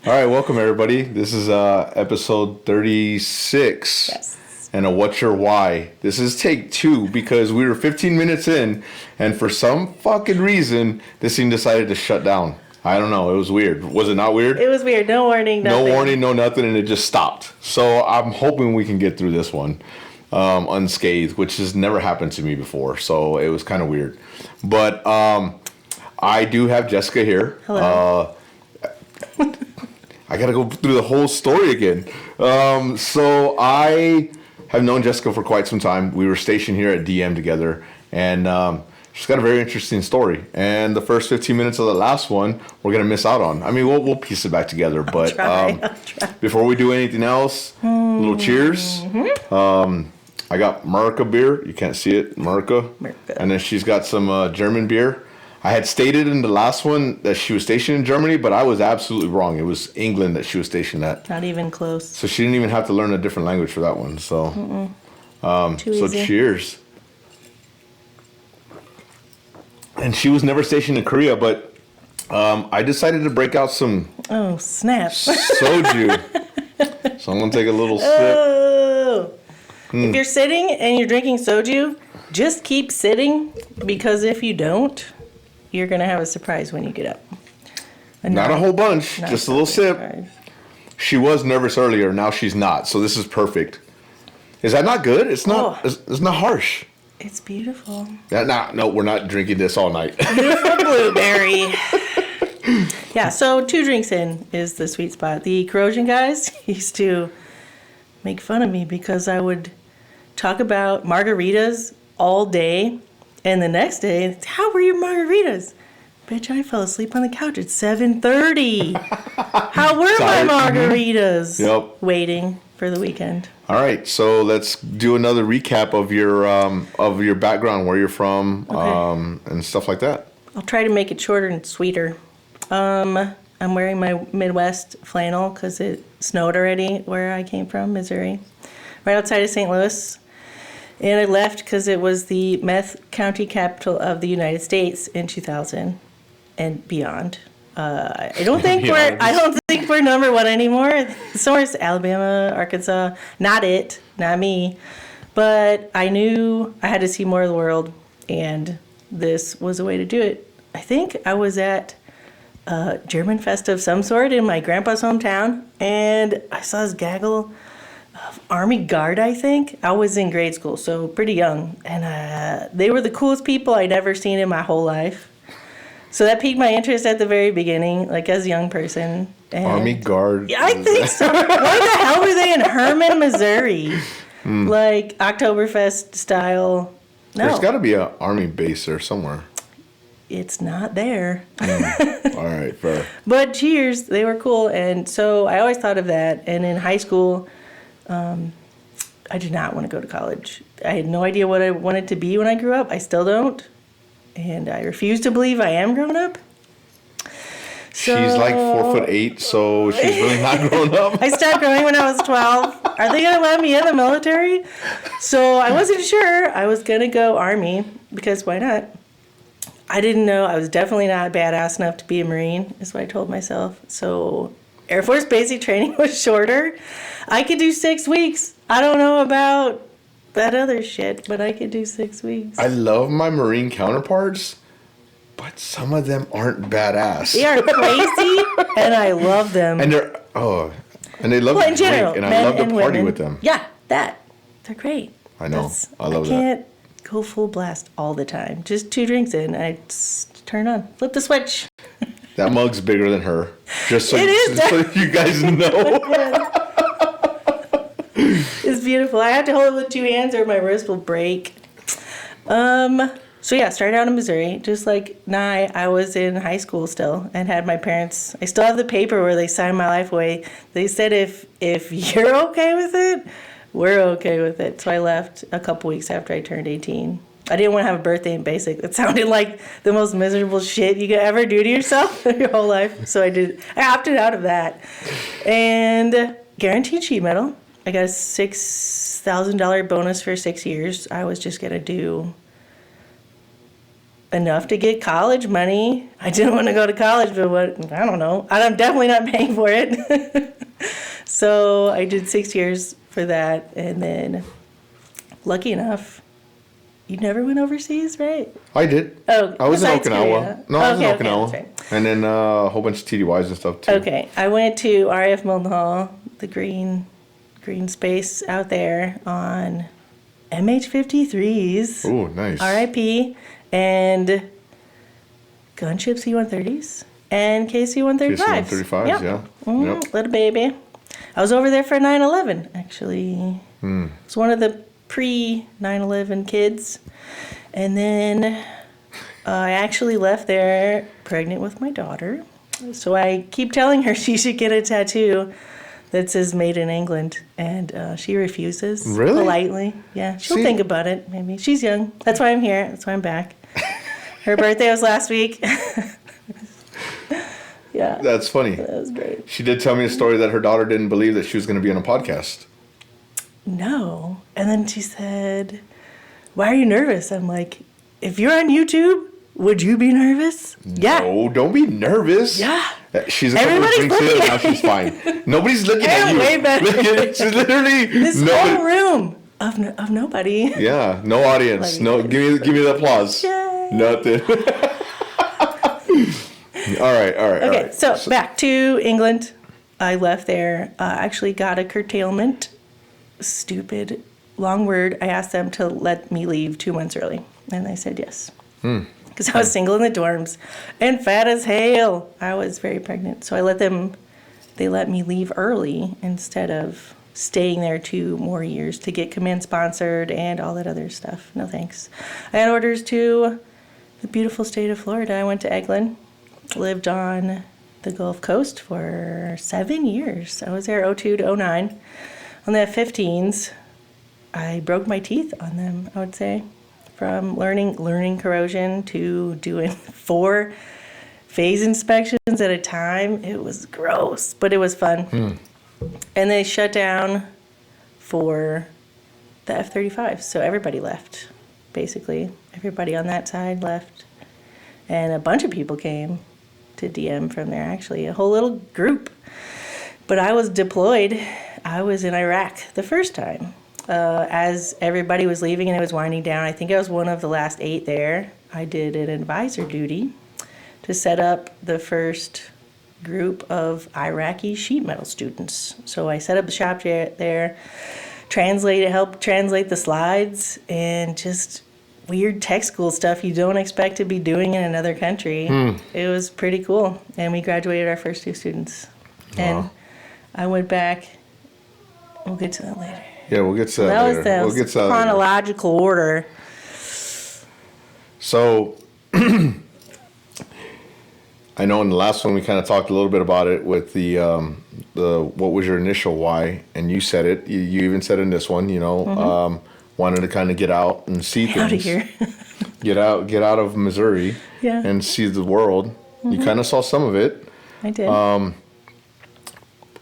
All right, welcome everybody. This is episode 36. Yes. And a What's Your Why. This is take 2 because we were 15 minutes in, and for some fucking reason, this thing decided to shut down. I don't know. It was weird. Was it not weird? It was weird. No warning, nothing. No warning, no nothing, and it just stopped. So I'm hoping we can get through this one unscathed, which has never happened to me before. So it was kind of weird. But I do have Jessica here. Hello. I got to go through the whole story again. So I have known Jessica for quite some time. We were stationed here at DM together, and she's got a very interesting story. And the first 15 minutes of the last one, we're going to miss out on. I mean, we'll piece it back together. But I'll try. Before we do anything else, a little cheers. Mm-hmm. I got Merca beer. You can't see it. Merca. And then she's got some German beer. I had stated in the last one that she was stationed in Germany, but I was absolutely wrong. It was England that she was stationed at. Not even close. So she didn't even have to learn a different language for that one. So, Too easy. Cheers. And she was never stationed in Korea, but I decided to break out some Oh, snap. soju. So I'm going to take a little sip. Oh. If you're sitting and you're drinking soju, just keep sitting, because if you don't, you're going to have a surprise when you get up. Not a whole bunch, just a little sip. Surprise. She was nervous earlier. Now she's not. So this is perfect. Is that not good? It's not. Oh. It's not harsh. It's beautiful. No, we're not drinking this all night. Beautiful blueberry. Yeah, so 2 drinks in is the sweet spot. The corrosion guys used to make fun of me because I would talk about margaritas all day, and the next day, how were your margaritas? Bitch, I fell asleep on the couch at 7:30. How were Tired. my margaritas? Yep. Waiting for the weekend. All right, so let's do another recap of your background, where you're from, Okay. and stuff like that. I'll try to make it shorter and sweeter. I'm wearing my Midwest flannel because it snowed already where I came from, Missouri, right outside of St. Louis. And I left because it was the meth county capital of the United States in 2000 and beyond. I don't think we're number 1 anymore. Somewhere's Alabama, Arkansas. Not me. But I knew I had to see more of the world, and this was a way to do it. I think I was at a German fest of some sort in my grandpa's hometown, and I saw this gaggle of Army Guard, I think. I was in grade school, so pretty young. And they were the coolest people I'd ever seen in my whole life. So that piqued my interest at the very beginning, like as a young person. And Army Guard. Yeah, I think so. Why the hell were they in Herman, Missouri? Like Oktoberfest style? No. There's got to be an Army base there somewhere. It's not there. All right, fair. But cheers, they were cool. And so I always thought of that. And in high school, I did not want to go to college. I had no idea what I wanted to be when I grew up. I still don't. And I refuse to believe I am grown up. So, She's like 4'8", so she's really not grown up. I stopped growing when I was 12. Are they going to let me in the military? So I wasn't sure. I was going to go Army, because why not? I didn't know. I was definitely not badass enough to be a Marine, is what I told myself. So Air Force basic training was shorter. I could do 6 weeks. I don't know about that other shit, but I could do 6 weeks. I love my Marine counterparts, but some of them aren't badass. They are crazy, and I love them. And they love Well, to in general, drink, and I men love to and party women. with them. Yeah, they're great. I know. I love I that. can't go full blast all the time. Just 2 drinks in, I turn on, flip the switch. That mug's bigger than her. Just so, It is so you guys know. It's beautiful. I have to hold it with 2 hands or my wrist will break. So yeah, started out in Missouri. Just like Nye, I was in high school still and had my parents. I still have the paper where they signed my life away. They said if you're okay with it, we're okay with it. So I left a couple weeks after I turned 18. I didn't want to have a birthday in basic. It sounded like the most miserable shit you could ever do to yourself your whole life. So I opted out of that. And guaranteed sheet metal. I got a $6,000 bonus for 6 years. I was just going to do enough to get college money. I didn't want to go to college, but I don't know. I'm definitely not paying for it. So I did 6 years for that, and then lucky enough, you never went overseas, right? I did. Oh, I was in besides Okinawa. Korea. No, I was in Okay, Okinawa. that's right. And then a whole bunch of TDYs and stuff too. Okay, I went to RAF Milton Hall, the green space out there on MH-53s. Oh, nice. RIP, and gunship C-130s and KC-135s. KC-135s, yeah. Yep. Little baby. I was over there for 9/11, actually. It's one of the pre-9/11 kids. And then I actually left there pregnant with my daughter. So I keep telling her she should get a tattoo that says Made in England. And she refuses. Really? Politely. Yeah, she'll think about it, maybe. She's young. That's why I'm here. That's why I'm back. Her birthday was last week. Yeah. That's funny. That was great. She did tell me a story that her daughter didn't believe that she was going to be on a podcast. No. And then she said, why are you nervous? I'm like, if you're on YouTube, would you be nervous? Yeah. No, don't be nervous. Yeah. She's a couple of drinks in, now she's fine. Nobody's looking at you. Way better. She's literally This whole room of nobody. Yeah, no audience. No, give me the applause. Yay. Nothing. All right. Okay, so back to England. I left there. Actually got a curtailment. Stupid, long word. I asked them to let me leave 2 months early, and they said yes. Because I was single in the dorms and fat as hell. I was very pregnant, so they let me leave early instead of staying there 2 more years to get command sponsored and all that other stuff. No thanks. I had orders to the beautiful state of Florida. I went to Eglin. Lived on the Gulf Coast for 7 years. I was there 02 to 09. On the F-15s, I broke my teeth on them, I would say. From learning corrosion to doing 4 phase inspections at a time. It was gross, but it was fun. And they shut down for the F-35, so everybody left, basically. Everybody on that side left. And a bunch of people came to DM from there, actually, a whole little group. But I was deployed. I was in Iraq the first time. As everybody was leaving and it was winding down, I think I was one of the last 8 there. I did an advisor duty to set up the first group of Iraqi sheet metal students. So I set up the shop there, helped translate the slides, and just weird tech school stuff you don't expect to be doing in another country. It was pretty cool. And we graduated our first 2 students. Wow. And I went back. We'll get to that later. Yeah, we'll get to that later. That was the chronological order. So, I know in the last one we kind of talked a little bit about it with the what was your initial why, and you said it. You even said in this one, wanted to kind of get out and see things. Out of here. get out of Missouri. Yeah. And see the world. You kind of saw some of it. I did.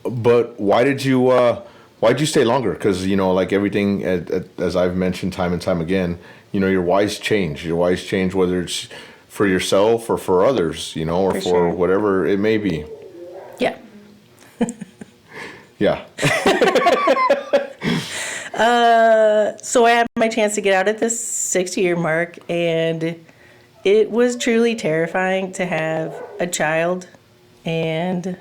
But why'd you stay longer? Because like everything, as I've mentioned time and time again, your whys change. Your whys change whether it's for yourself or for others, or for whatever it may be. Yeah. Yeah. So I had my chance to get out at the 6-year mark, and it was truly terrifying to have a child and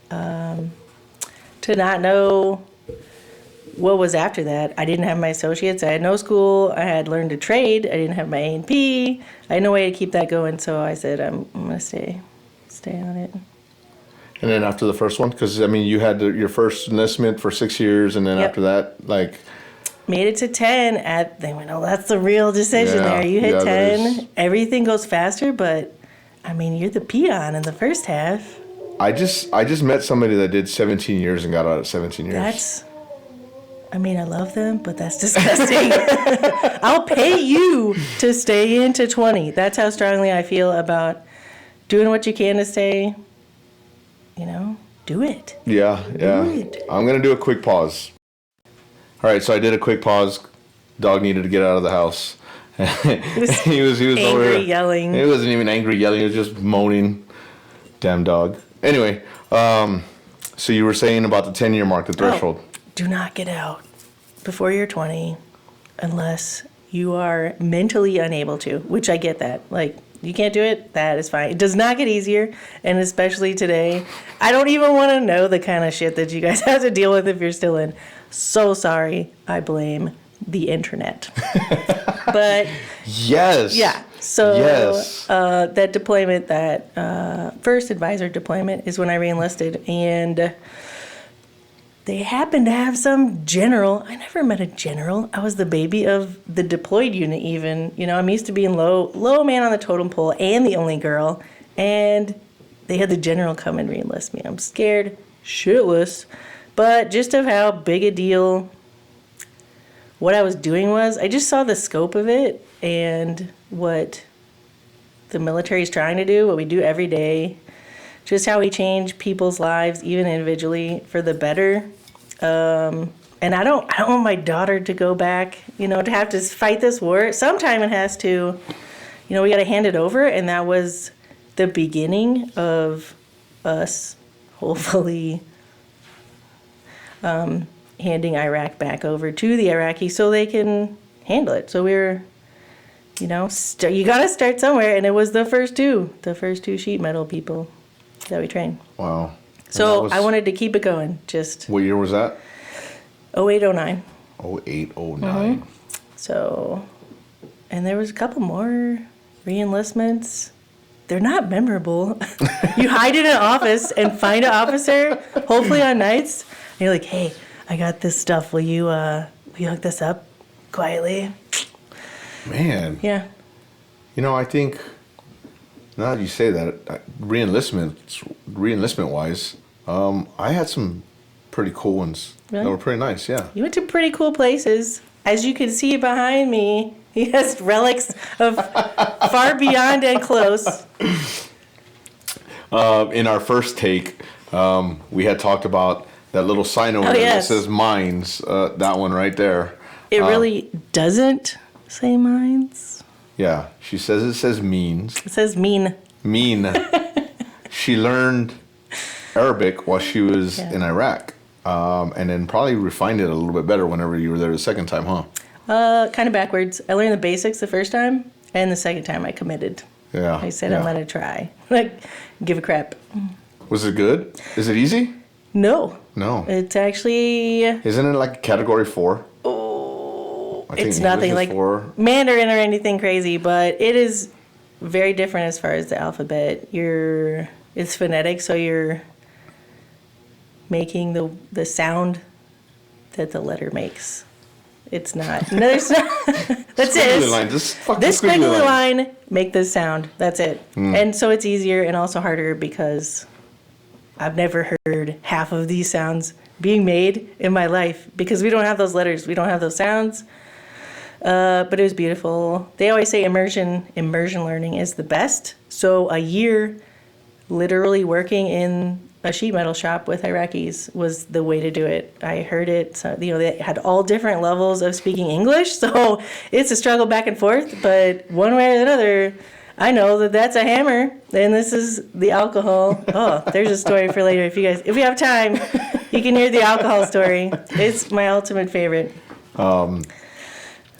to not know what was after that. I didn't have my associates. I had no school. I had learned a trade. I didn't have my A&P. I had no way to keep that going, so I said I'm going to stay on it. And then after the first one, because you had your first enlistment for 6 years, and then after that, made it to 10. They went, oh, that's the real decision there. You hit 10. Everything goes faster, but you're the peon in the first half. I just met somebody that did 17 years and got out at 17 years. I love them, but that's disgusting. I'll pay you to stay into 20. That's how strongly I feel about doing what you can to stay. Do it. Yeah. Do it. I'm going to do a quick pause. All right, so I did a quick pause. Dog needed to get out of the house. He was over angry here. yelling. He wasn't even angry yelling. He was just moaning. Damn dog. Anyway, so you were saying about the 10-year mark, the threshold. Do not get out before you're 20 unless you are mentally unable to, which I get that. Like, you can't do it, that is fine. It does not get easier, and especially today. I don't even want to know the kind of shit that you guys have to deal with if you're still in. So sorry, I blame the internet. But yes. yeah, so yes. That deployment, that first advisor deployment is when I reenlisted, and they happened to have some general. I never met a general. I was the baby of the deployed unit even. You know, I'm used to being low man on the totem pole and the only girl. And they had the general come and reenlist me. I'm scared shitless. But just of how big a deal what I was doing was, I just saw the scope of it and what the military is trying to do, what we do every day. Just how we change people's lives, even individually, for the better. And I don't want my daughter to go back, you know, to have to fight this war. Sometime it has to, you know, we got to hand it over. And that was the beginning of us, hopefully, handing Iraq back over to the Iraqis so they can handle it. So we're, you know, you got to start somewhere. And it was the first two sheet metal people that we trained. Wow. So I wanted to keep it going. Just what year was that? 08, 09. 08, 09. So, and there was a couple more re-enlistments. They're not memorable. You hide in an office and find an officer, hopefully on nights, and you're like, hey, I got this stuff. Will you hook this up quietly? Man. Yeah. You know, I think, now that you say that, re-enlistment wise, I had some pretty cool ones. Really? That were pretty nice, yeah. You went to pretty cool places. As you can see behind me, he has relics of far beyond and close. In our first take, we had talked about that little sign over there that says mines, that one right there. It really doesn't say mines. Yeah, she says it says means. It says mean. Mean. She learned Arabic while she was in Iraq. And then probably refined it a little bit better whenever you were there the second time, huh? Kind of backwards. I learned the basics the first time, and the second time I committed. Yeah. I said I'm going to try. Like, give a crap. Was it good? Is it easy? No. No. It's actually... Isn't it like category 4? Oh, I think it's nothing like Mandarin or anything crazy, but it is very different as far as the alphabet. It's phonetic, so you're making the sound that the letter makes. It's not. No, there's not. That's it. Line. Just this squiggly line, make this sound. That's it. And so it's easier and also harder because I've never heard half of these sounds being made in my life because we don't have those letters. We don't have those sounds. But it was beautiful. They always say immersion learning is the best. So a year literally working in a sheet metal shop with Iraqis was the way to do it. I heard it. So, you know, they had all different levels of speaking English, so it's a struggle back and forth. But one way or another, I know that that's a hammer, and this is the alcohol. Oh, there's a story for later. If you have time, you can hear the alcohol story. It's my ultimate favorite. But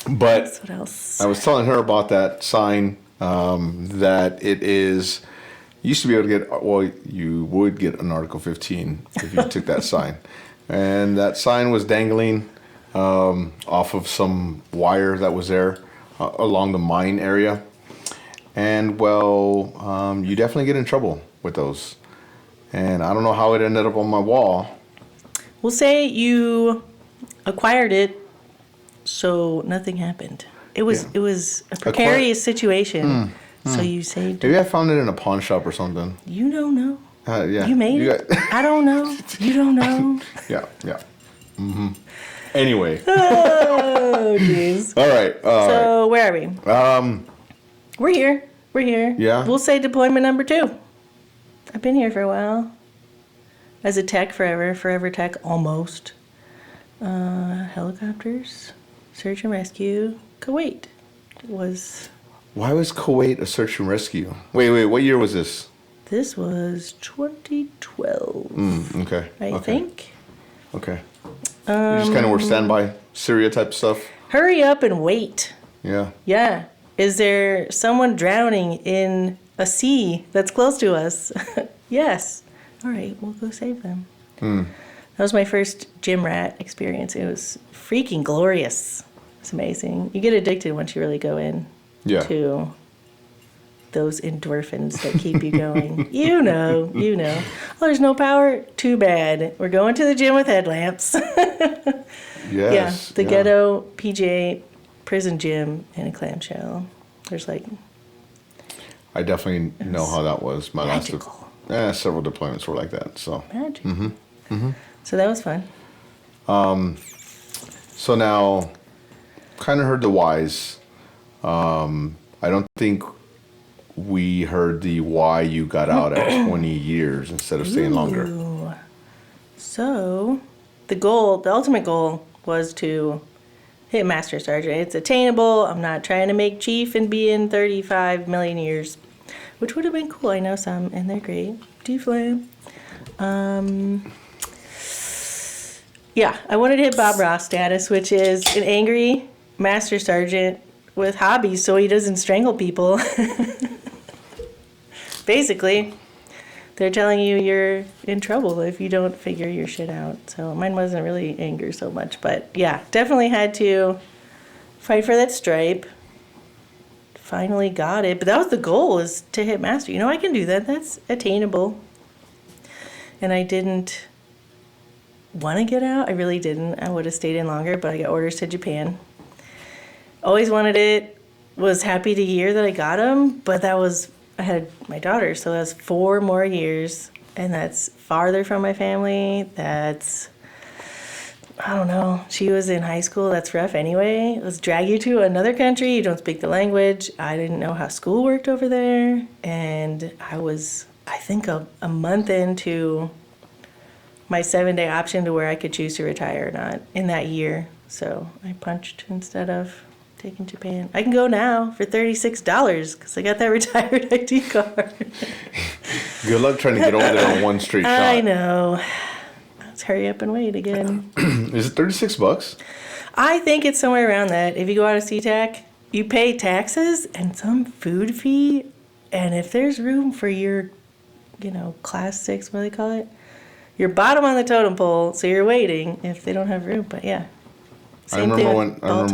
what else? I was telling her about that sign that it is. You used to be able to get, well, you would get an Article 15 if you took that sign. And that sign was dangling off of some wire that was there along the mine area. And, well, you definitely get in trouble with those. And I don't know how it ended up on my wall. We'll say you acquired it, so nothing happened. It was a precarious situation. So you saved it. Maybe I found it in a pawn shop or something. You don't know. Yeah. You made it. I don't know. You don't know. Yeah. Anyway. Oh, jeez. All right. So where are we? We're here. Yeah. We'll say deployment number 2. I've been here for a while. As a tech forever tech almost. Helicopters, search and rescue, Kuwait. was. Why was Kuwait a search and rescue? Wait, what year was this? This was 2012. Okay. I think. Okay. You just kind of were standby Syria type stuff? Hurry up and wait. Yeah. Yeah. Is there someone drowning in a sea that's close to us? Yes. All right, we'll go save them. That was my first gym rat experience. It was freaking glorious. It's amazing. You get addicted once you really go in to those endorphins that keep you going. You know. Oh, there's no power? Too bad. We're going to the gym with headlamps. Yes. The ghetto PJ prison gym in a clamshell. There's like... I definitely know how that was. My magical. last several deployments were like that. So. Magic. So that was fun. So now, kind of heard the whys. I don't think we heard the why you got out at 20 years instead of staying longer. So, the ultimate goal was to hit Master Sergeant. It's attainable. I'm not trying to make Chief and be in 35 million years, which would have been cool. I know some, and they're great. D-Flame. Yeah, I wanted to hit Bob Ross status, which is an angry Master Sergeant with hobbies so he doesn't strangle people. Basically, they're telling you you're in trouble if you don't figure your shit out. So mine wasn't really anger so much. But yeah, definitely had to fight for that stripe. Finally got it. But that was the goal, is to hit Master. You know, I can do that. That's attainable. And I didn't want to get out. I really didn't. I would have stayed in longer, but I got orders to Japan. Always wanted it. Was happy to hear that I got them, but I had my daughter, so that's 4 more years, and that's farther from my family. That's, I don't know. She was in high school. That's rough anyway. Let's drag you to another country. You don't speak the language. I didn't know how school worked over there, and I was, I think, a month into my 7-day option to where I could choose to retire or not in that year. So I punched instead of taking Japan. I can go now for $36 because I got that retired ID card. Good luck trying to get over there on one straight shot. I know. Let's hurry up and wait again. Is it $36? I think it's somewhere around that. If you go out of SeaTac, you pay taxes and some food fee, and if there's room for your, class 6, what do they call it? You're bottom on the totem pole, so you're waiting if they don't have room. But yeah, I remember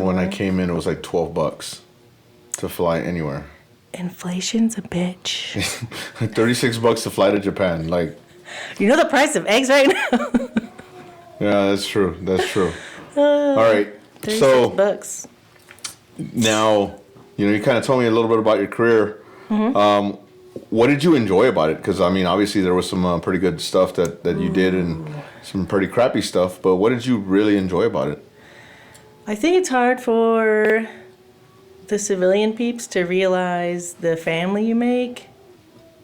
when I came in, it was like $12 to fly anywhere. Inflation's a bitch. $36 to fly to Japan, like. You know the price of eggs right now. Yeah, that's true. All right, $36. Now, you kind of told me a little bit about your career. What did you enjoy about it? Because, obviously there was some pretty good stuff that you did and some pretty crappy stuff, but what did you really enjoy about it? I think it's hard for the civilian peeps to realize the family you make.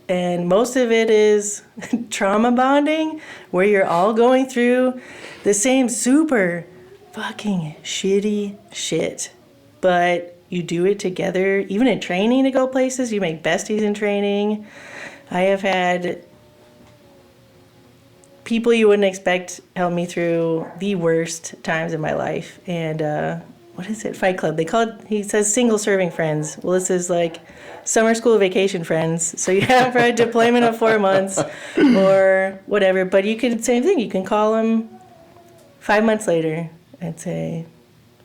And most of it is trauma bonding, where you're all going through the same super fucking shitty shit. But you do it together, even in training to go places. You make besties in training. I have had people you wouldn't expect help me through the worst times in my life. And what is it? Fight Club. They call it, he says, single serving friends. Well, this is like summer school vacation friends. So you have for a deployment of 4 months or whatever. But you can, same thing. You can call them 5 months later and say,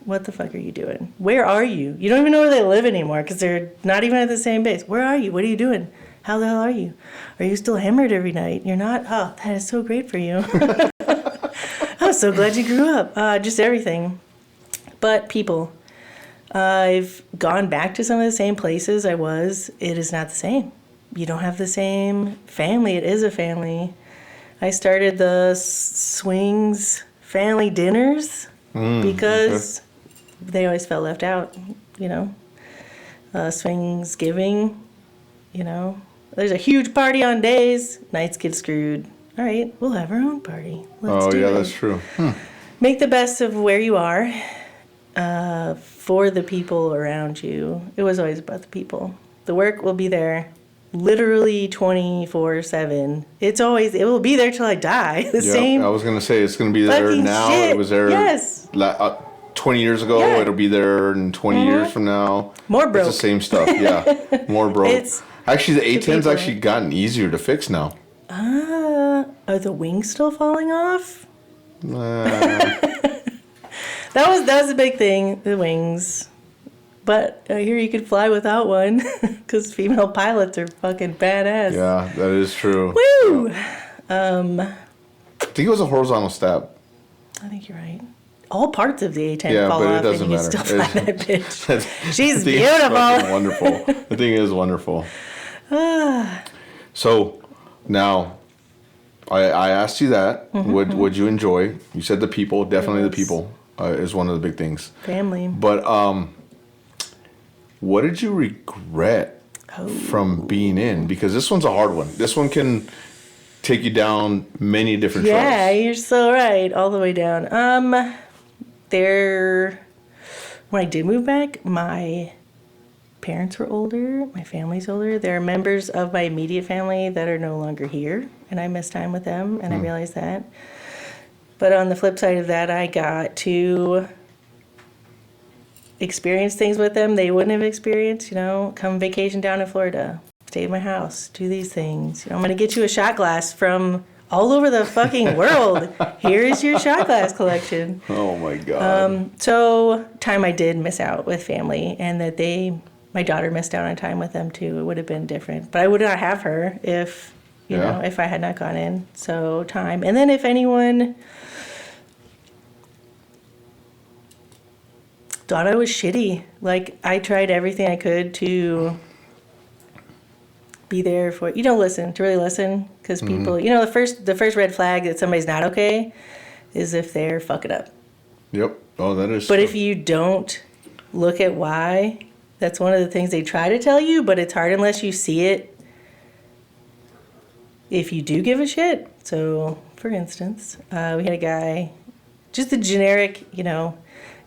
what the fuck are you doing? Where are you? You don't even know where they live anymore because they're not even at the same base. Where are you? What are you doing? How the hell are you? Are you still hammered every night? You're not? Oh, that is so great for you. I'm so glad you grew up. Just everything. But people, I've gone back to some of the same places I was. It is not the same. You don't have the same family. It is a family. I started the swings family dinners because they always felt left out, Swings giving, There's a huge party on days. Nights get screwed. All right, we'll have our own party. Let's do it. That's true. Make the best of where you are. for the people around you. It was always about the people. The work will be there literally 24/7. It will be there till I die. The same. I was going to say, it's going to be there now. Shit. It was there yes. 20 years ago. Yeah. It'll be there in 20 years from now. More broke. It's the same stuff. Yeah. More broke. Actually, the A10's actually gotten easier to fix now. Are the wings still falling off? That was a big thing, the wings. But I hear you could fly without one because female pilots are fucking badass. Yeah, that is true. Woo! I think it was a horizontal stab. I think you're right. All parts of the A10 fall off, and you still fly that bitch. She's beautiful. Wonderful. The thing is wonderful. So now, I asked you that. Would you enjoy? You said the people. Definitely the people is one of the big things. Family. But what did you regret from being in? Because this one's a hard one. This one can take you down many different trails. Yeah, you're so right. All the way down. When I did move back, my parents were older. My family's older. There are members of my immediate family that are no longer here, and I miss time with them, and I realized that. But on the flip side of that, I got to experience things with them they wouldn't have experienced, come vacation down in Florida, stay at my house, do these things. I'm going to get you a shot glass from all over the fucking world. Here's your shot glass collection. Oh my God. So time I did miss out with family, and that my daughter missed out on time with them too. It would have been different, but I would not have her if I had not gone in. So time. And then if anyone thought I was shitty, like I tried everything I could to be there for, to really listen, because people, the first red flag that somebody's not okay is if they're fucking up. Yep. Oh, that is. But if you don't look at why, that's one of the things they try to tell you, but it's hard unless you see it. If you do give a shit. So, for instance, we had a guy, just the generic,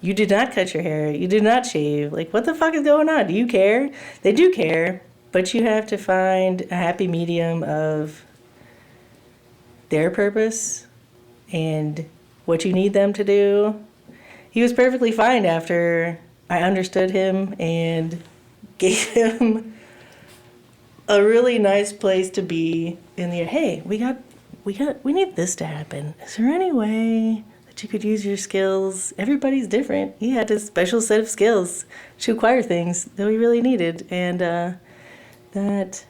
you did not cut your hair, you did not shave. Like, what the fuck is going on? Do you care? They do care, but you have to find a happy medium of their purpose and what you need them to do. He was perfectly fine after I understood him and gave him a really nice place to be in the, hey, we need this to happen. Is there any way that you could use your skills? Everybody's different. He had a special set of skills to acquire things that we really needed. And that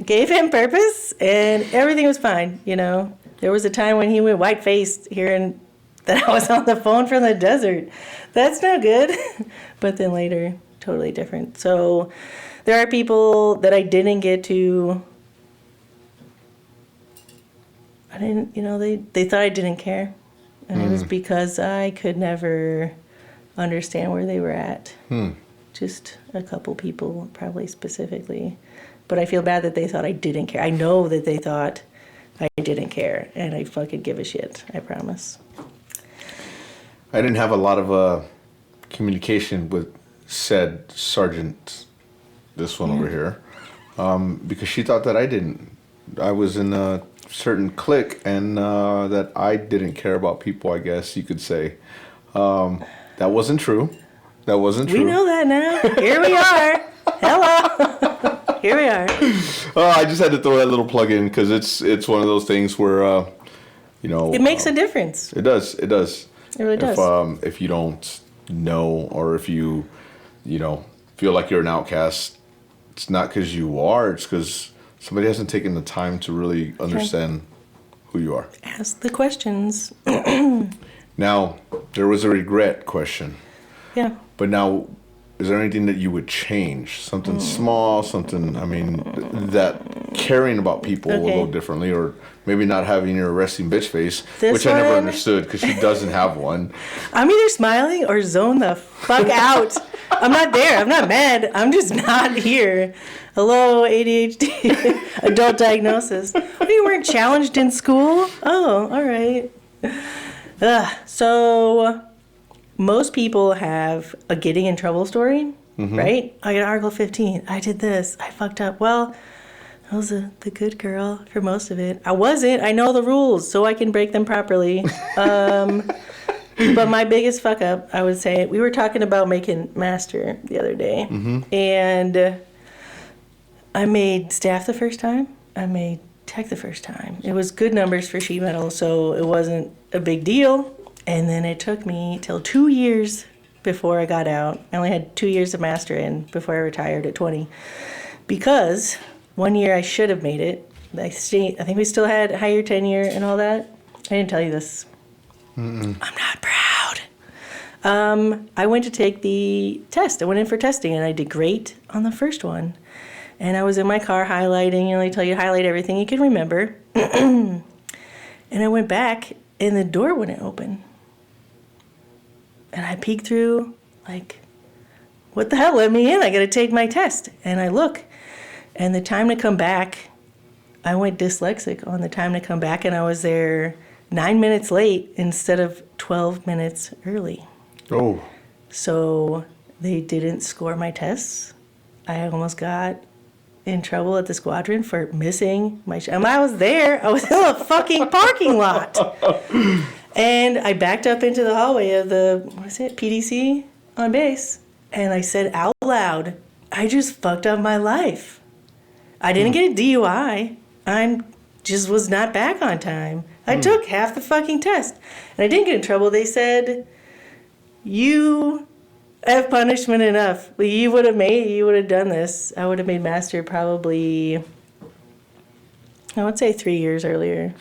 gave him purpose, and everything was fine, There was a time when he went white-faced hearing that I was on the phone from the desert. That's no good. But then later, totally different. So there are people that I didn't get to, they thought I didn't care. And it was because I could never understand where they were at. Just a couple people, probably specifically. But I feel bad that they thought I didn't care. I know that they thought I didn't care, and I fucking give a shit, I promise. I didn't have a lot of communication with said sergeant, this one over here, because she thought that I was in a certain clique, and that I didn't care about people, I guess you could say. That wasn't true. We know that now. Here we are. Hello. Here we are. I just had to throw that little plug in because it's one of those things where, it makes a difference. It does. It really does. If you don't know, or if you, feel like you're an outcast, it's not because you are. It's because somebody hasn't taken the time to really understand who you are. Ask the questions. Now, there was a regret question. Yeah. But now, is there anything that you would change? Something small, that caring about people a little differently, or maybe not having your resting bitch face, which I never understood because she doesn't have one. I'm either smiling or zone the fuck out. I'm not there. I'm not mad. I'm just not here. Hello, ADHD, adult diagnosis. Oh, you weren't challenged in school? Oh, all right. So most people have a getting in trouble story, right? I got Article 15. I did this. I fucked up. Well, I was the good girl for most of it. I wasn't. I know the rules, so I can break them properly. But my biggest fuck up, I would say, we were talking about making master the other day. And I made staff the first time. I made tech the first time. It was good numbers for sheet metal, so it wasn't a big deal. And then it took me till 2 years before I got out. I only had 2 years of master in before I retired at 20. Because 1 year I should have made it. I think we still had higher tenure and all that. I didn't tell you this. I'm not proud. I went to take the test. I went in for testing, and I did great on the first one. And I was in my car highlighting. They tell you to highlight everything you can remember. And I went back, and the door wouldn't open. And I peeked through, like, what the hell? Let me in. I got to take my test. And I look, and the time to come back, I went dyslexic on the time to come back, and I was there 9 minutes late instead of 12 minutes early. Oh. So they didn't score my tests. I almost got in trouble at the squadron for missing my I was there. I was in a fucking parking lot. And I backed up into the hallway of the, PDC on base. And I said out loud, I just fucked up my life. I didn't get a DUI. I just was not back on time. I took half the fucking test. And I didn't get in trouble. They said, you have punishment enough. You would have done this. I would have made master probably, I would say 3 years earlier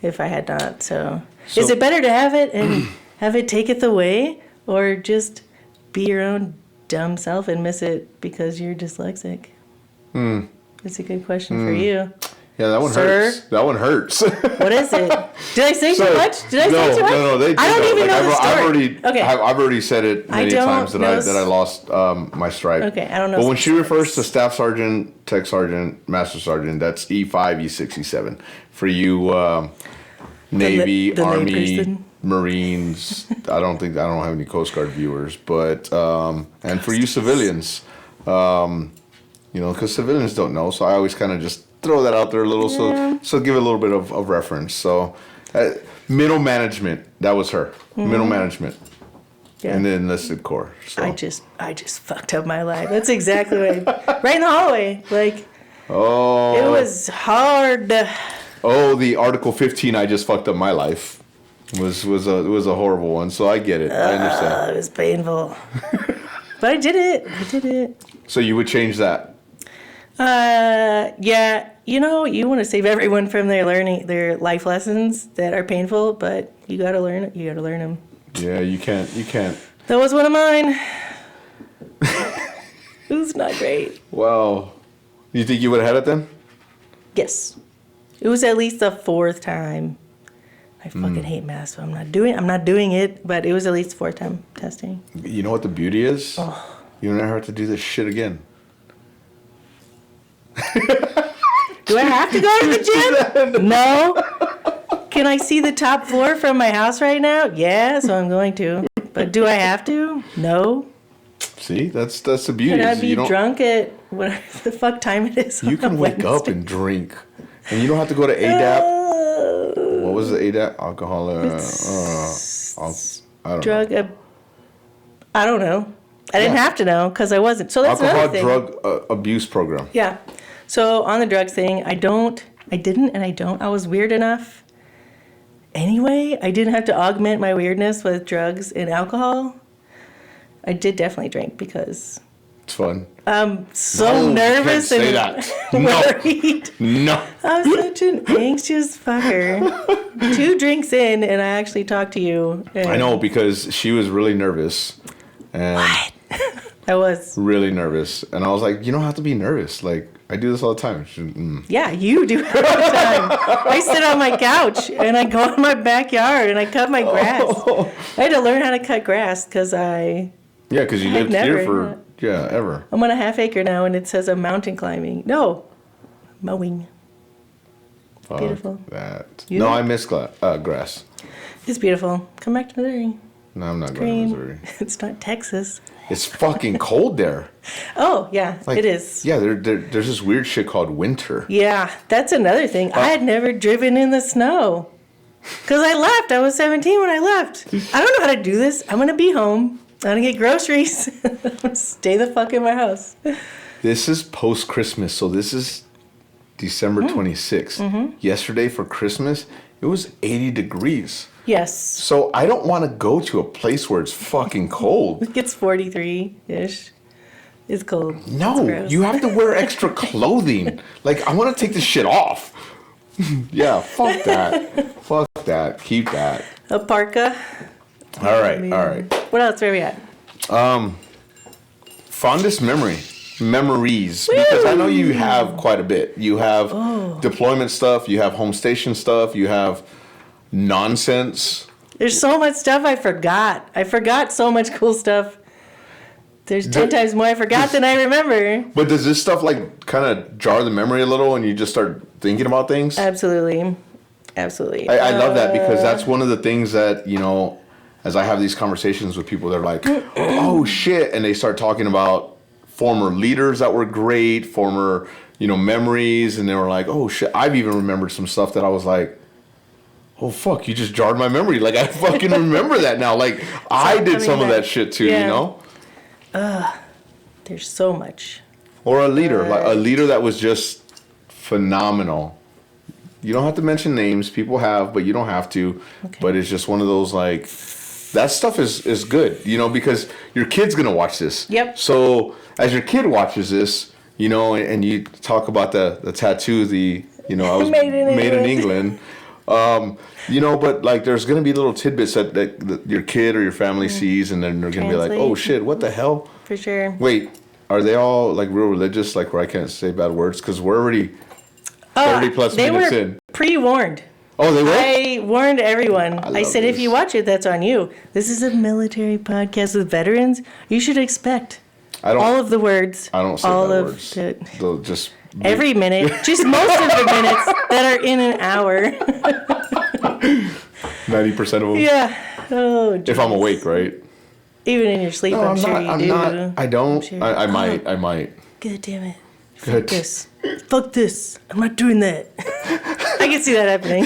if I had not. So is it better to have it and have it taketh away, or just be your own dumb self and miss it because you're dyslexic? It's a good question for you. Yeah, that one hurts. That one hurts. What is it? Did I say too much? Did I say too much? No. I don't even know the story. I've already said it many times that I lost my stripe. Okay, I don't know. But when she refers to staff sergeant, tech sergeant, master sergeant, that's E5, E6, E7. For you, Navy, Army, Marines. I don't have any Coast Guard viewers, but and for you civilians, because civilians don't know, so I always kind of just throw that out there a little, so give it a little bit of reference. So, middle management, that was her. Middle management, and then enlisted corps. So. I just fucked up my life. That's exactly what right in the hallway. Like, it was hard. The Article 15, I just fucked up my life. Was a horrible one. So I get it. I understand. It was painful, but I did it. So you would change that? Yeah, you want to save everyone from their life lessons that are painful, but you gotta learn it. You gotta learn them. Yeah, you can't. That was one of mine. It was not great. Well, you think you would have had it then? Yes. It was at least the fourth time. I fucking hate math, so I'm not doing it, but it was at least the fourth time testing. You know what the beauty is? Oh. You never have to do this shit again. Do I have to go to the gym? No. Can I see the top floor from my house right now? Yeah, so I'm going to. But do I have to? No. See, that's the beauty. Can I be drunk at whatever the fuck time it is? You can wake up and drink, and you don't have to go to ADAP. What was the ADAP? Alcohol. I don't know. I don't know. I didn't have to know because I wasn't. So that's another thing. Alcohol drug abuse program. Yeah. So on the drugs thing, I don't. I was weird enough. Anyway, I didn't have to augment my weirdness with drugs and alcohol. I did definitely drink because it's fun. I'm so nervous and worried. No. I'm such an anxious fucker. 2 drinks in, and I actually talked to you. I know, because she was really nervous. And what? I was really nervous, and I was like, "You don't have to be nervous. Like, I do this all the time." Yeah, you do it all the time. I sit on my couch and I go in my backyard and I cut my grass. I had to learn how to cut grass because because you lived here for ever. I'm on a half acre now, and it says I'm mountain climbing. No, mowing. Beautiful. That. No, I miss grass. It's beautiful. Come back to Missouri. No, I'm not going to Missouri. It's not Texas. It's fucking cold there. Oh, yeah, Like, it is. Yeah, there's this weird shit called winter. Yeah, that's another thing. I had never driven in the snow. Because I left. I was 17 when I left. I don't know how to do this. I'm going to be home. I'm going to get groceries. Stay the fuck in my house. This is post-Christmas, so this is December 26th. Mm-hmm. Yesterday for Christmas, it was 80 degrees. Yes. So I don't want to go to a place where it's fucking cold. It gets 43-ish. It's cold. No, you have to wear extra clothing. Like, I want to take this shit off. Yeah, fuck that. Fuck that. Keep that. A parka. All right. What else? Where are we at? Fondest memories. Woo! Because I know you have quite a bit. You have deployment stuff. You have home station stuff. You have nonsense. There's so much stuff I forgot. I forgot so much cool stuff. There's 10 times more I forgot than I remember. But does this stuff like kind of jar the memory a little and you just start thinking about things? Absolutely. I love that because that's one of the things that, you know, as I have these conversations with people, they're like, oh shit. And they start talking about former leaders that were great, former, you know, memories. And they were like, oh shit. I've even remembered some stuff that I was like, oh fuck, you just jarred my memory. Like I fucking remember that now. Like I did some of that shit too, you know? There's so much. Or a leader, like a leader that was just phenomenal. You don't have to mention names, people have, but you don't have to. Okay. But it's just one of those like, that stuff is good, you know, because your kid's gonna watch this. Yep. So as your kid watches this, you know, and you talk about the tattoo, you know, I was made in England. You know, but like there's gonna be little tidbits that your kid or your family sees, and then they're gonna be like, "Oh shit, what the hell?" For sure. Wait, are they all like real religious? Like where I can't say bad words because we're already 30 plus minutes in. They were pre-warned. Oh, they were. I warned everyone. I said, if you watch it, that's on you. This is a military podcast with veterans. You should expect all of the words. I don't say all bad of words. The, just every minute, just most of the minutes that are in an hour. 90% of them. Yeah. Oh, geez. If I'm awake, right? Even in your sleep, I'm sure you do. I don't. Sure. I might. God damn it. Fuck this. Fuck this. I'm not doing that. I can see that happening.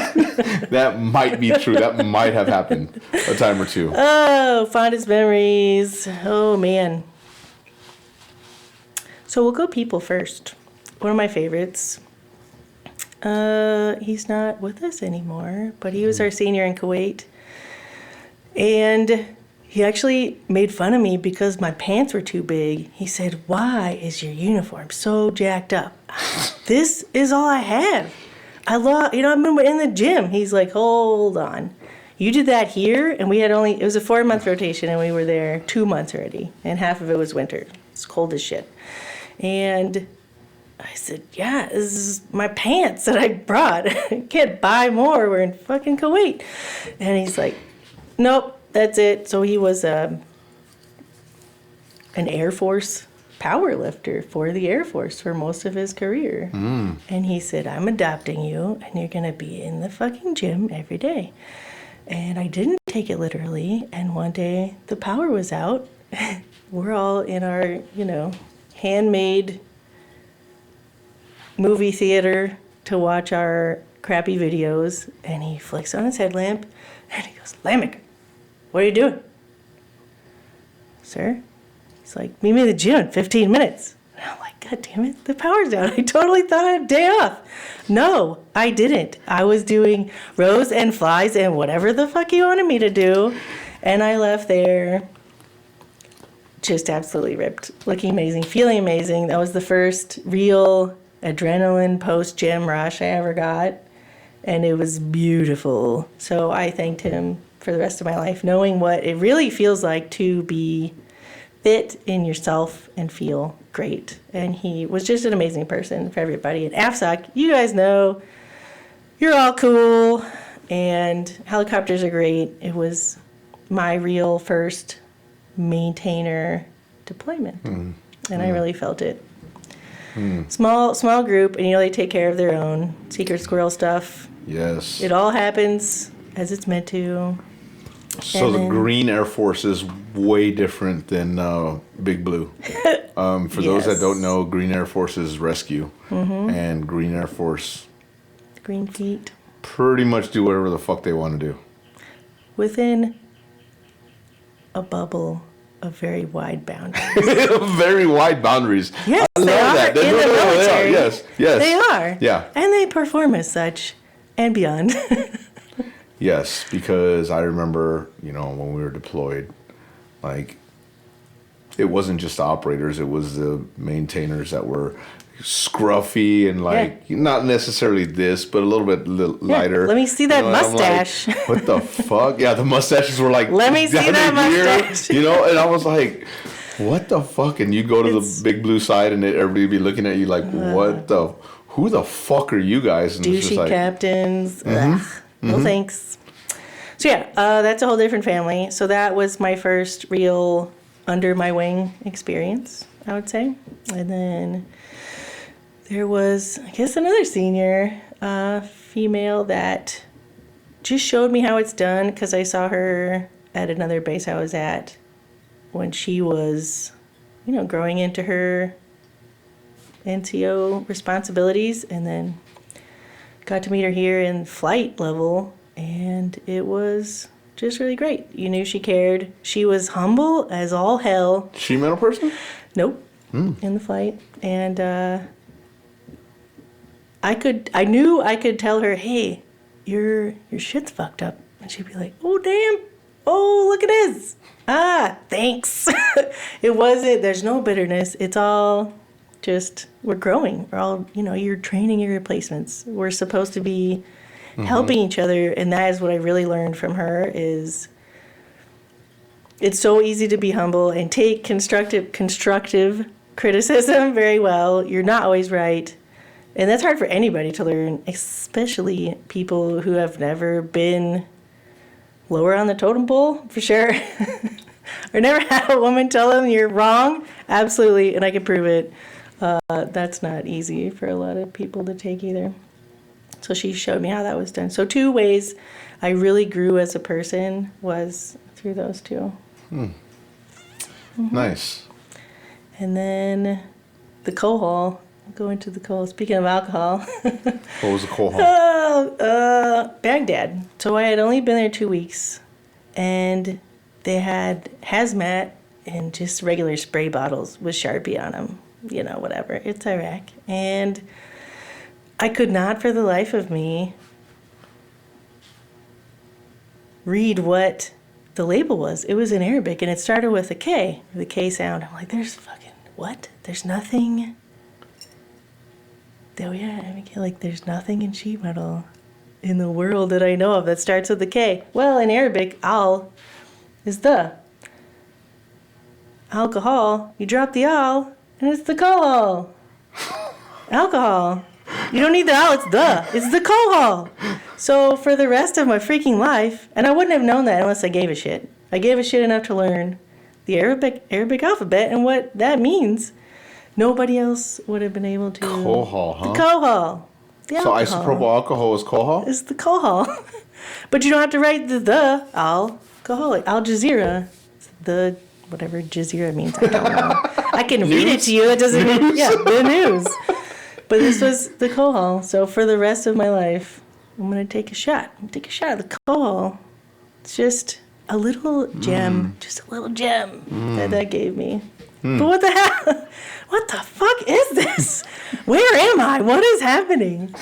That might be true. That might have happened a time or two. Oh, fondest memories. Oh, man. So we'll go people first. One of my favorites. He's not with us anymore, but he was our senior in Kuwait. And he actually made fun of me because my pants were too big. He said, "Why is your uniform so jacked up?" This is all I have. I've been in the gym. He's like, "Hold on. You did that here?" And it was a 4-month rotation, and we were there 2 months already. And half of it was winter. It's cold as shit. And I said, "Yeah, this is my pants that I brought. I can't buy more. We're in fucking Kuwait." And he's like, "Nope, that's it." So he was an Air Force power lifter for the Air Force for most of his career. And he said, "I'm adopting you, and you're going to be in the fucking gym every day." And I didn't take it literally. And one day the power was out. We're all in our, handmade movie theater to watch our crappy videos, and he flicks on his headlamp and he goes, "Lamecker, what are you doing?" "Sir?" He's like, "Meet me at the gym in 15 minutes. And I'm like, "God damn it, the power's down. I totally thought I had a day off." No, I didn't. I was doing rows and flies and whatever the fuck he wanted me to do. And I left there just absolutely ripped, looking amazing, feeling amazing. That was the first real adrenaline post-gym rush I ever got, and it was beautiful. So I thanked him for the rest of my life, knowing what it really feels like to be fit in yourself and feel great. And he was just an amazing person for everybody. And AFSOC, you guys know, you're all cool, and helicopters are great. It was my real first maintainer deployment, and I really felt it. Small group, and they take care of their own secret squirrel stuff. Yes, it all happens as it's meant to. So And the then- Green Air Force is way different than Big Blue. For those that Yes. don't know, Green Air Force is rescue, and Green Air Force Green feet. pretty much do whatever the fuck they want to do. Within a bubble of very wide boundaries. Very wide boundaries. Yes, I love they are that. in the They are. military. Yes, yes. They are. Yeah. And they perform as such and beyond. Yes, because I remember, when we were deployed, like, it wasn't just the operators, it was the maintainers that were scruffy and, like, not necessarily this, but a little bit lighter. Let me see that and I'm like, mustache. what the fuck? Yeah, the mustaches were like, Let me see down that here, mustache. and I was like, what the fuck? And you go to the Big Blue side and everybody be looking at you like, who the fuck are you guys? And it's just Douchey like, captains. Ugh, no thanks. So yeah, that's a whole different family. So that was my first real under my wing experience, I would say. And then there was, I guess, another senior female that just showed me how it's done because I saw her at another base I was at when she was, growing into her NCO responsibilities, and then got to meet her here in flight level, and it was just really great. You knew she cared. She was humble as all hell. she metal person? Nope. In the flight. And I knew I could tell her, hey, your shit's fucked up. And she'd be like, oh, damn. Oh, look at this. Ah, thanks. It wasn't, there's no bitterness. It's all just, we're growing. We're all, you're training your replacements. We're supposed to be helping each other. And that is what I really learned from her is it's so easy to be humble and take constructive criticism very well. You're not always right. And that's hard for anybody to learn, especially people who have never been lower on the totem pole, for sure. Or never had a woman tell them you're wrong. Absolutely, and I can prove it. That's not easy for a lot of people to take either. So she showed me how that was done. So 2 ways I really grew as a person was through those 2. Nice. And then the cohort. Go into the cohort. Speaking of alcohol. What was the coal hall? Baghdad. So I had only been there 2 weeks, and they had hazmat and just regular spray bottles with Sharpie on them. Whatever. It's Iraq. And I could not for the life of me read what the label was. It was in Arabic, and it started with a K, the K sound. I'm like, there's fucking, what? There's nothing. Oh yeah, I mean, like there's nothing in sheet metal in the world that I know of that starts with the K. Well, in Arabic, al is the. Alcohol, you drop the al, and it's the kohol. Alcohol. You don't need the al, it's the kohol. So for the rest of my freaking life, and I wouldn't have known that unless I gave a shit. I gave a shit enough to learn the Arabic alphabet and what that means. Nobody else would have been able to. Kohol, huh? The kohol. The So alcohol. isopropyl alcohol is kohol? It's the kohol. But you don't have to write the alcoholic. Al Jazeera. The whatever Jazeera means. I don't know. I can read it to you. It doesn't mean, the news. But this was the kohol. So for the rest of my life, I'm going to take a shot. I'm going to take a shot of the kohol. It's just a little gem. Just a little gem that gave me. But what the hell? What the fuck is this? Where am I? What is happening?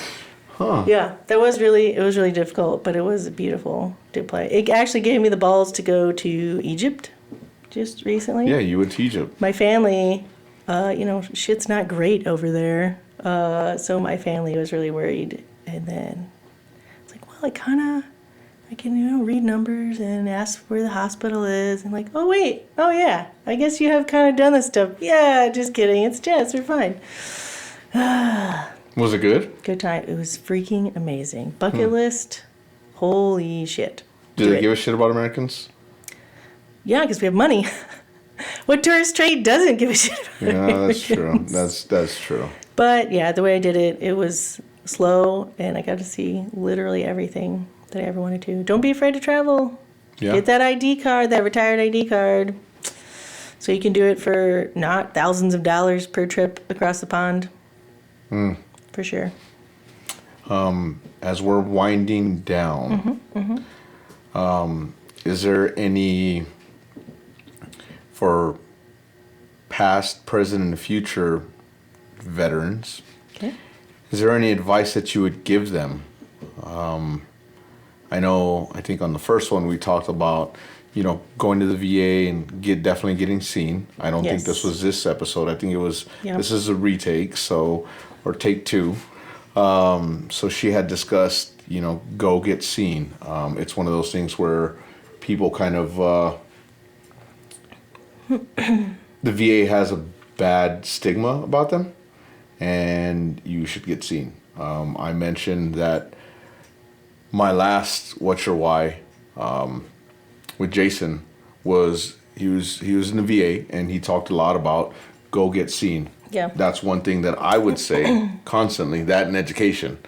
Huh. Yeah, it was really difficult, but it was beautiful to play. It actually gave me the balls to go to Egypt just recently. Yeah, you went to Egypt. My family, shit's not great over there. So my family was really worried. And then it's like, well, I can, read numbers and ask where the hospital is. And like, oh, wait. Oh, yeah. I guess you have kind of done this stuff. Yeah, just kidding. It's Jess. We're fine. Was it good? Good time. It was freaking amazing. Bucket list. Holy shit. Did Do they it. give a shit about Americans? Yeah, because we have money. What tourist trade doesn't give a shit about Yeah, that's Americans? true. That's true. But yeah, the way I did it, it was slow, and I got to see literally everything that I ever wanted to. Don't be afraid to travel. Yeah. Get that ID card, that retired ID card, so you can do it for not thousands of dollars per trip across the pond. For sure. As we're winding down, is there any, for past, present, and future veterans, Okay. is there any advice that you would give them? I think on the first one we talked about, going to the VA and definitely getting seen. I don't think Yes. this was this episode. I think it was, Yep. This is a retake, or take two. So she had discussed, go get seen. It's one of those things where people kind of, the VA has a bad stigma about them, and you should get seen. I mentioned that my last What's Your Why with Jason was he was in the VA, and he talked a lot about go get seen. Yeah. That's one thing that I would say constantly, that in education.